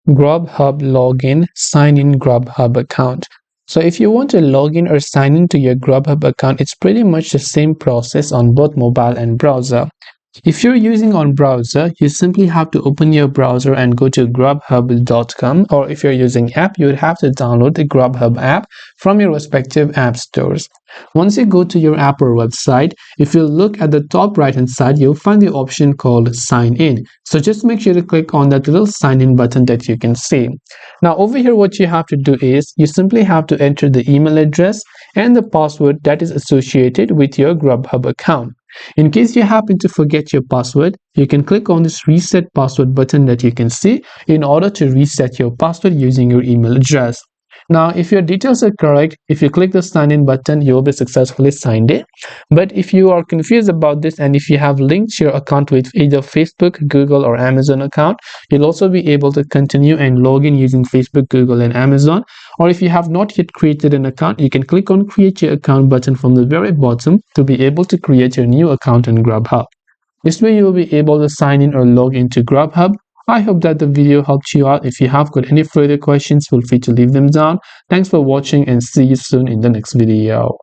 Grubhub login, sign in Grubhub account. So if you want to log in or sign into your Grubhub account, it's pretty much the same process on both mobile and browser. If you're using on browser, you simply have to open your browser and go to grubhub.com, or if you're using app, you would have to download the Grubhub app from your respective app stores. Once you go to your app or website, if you look at the top right hand side, you'll find the option called sign in. So just make sure to click on that little sign in button that you can see. Now over here, what you have to do is you simply have to enter the email address and the password that is associated with your Grubhub account. In case you happen to forget your password, you can click on this reset password button that you can see in order to reset your password using your email address. Now, if your details are correct, if you click the sign in button, you will be successfully signed in. But if you are confused about this and if you have linked your account with either Facebook, Google, or Amazon account, you'll also be able to continue and log in using Facebook, Google, and Amazon. Or if you have not yet created an account, you can click on create your account button from the very bottom to be able to create your new account in Grubhub. This way you will be able to sign in or log into Grubhub. I hope that the video helped you out. If you have got any further questions, feel free to leave them down. Thanks for watching and see you soon in the next video.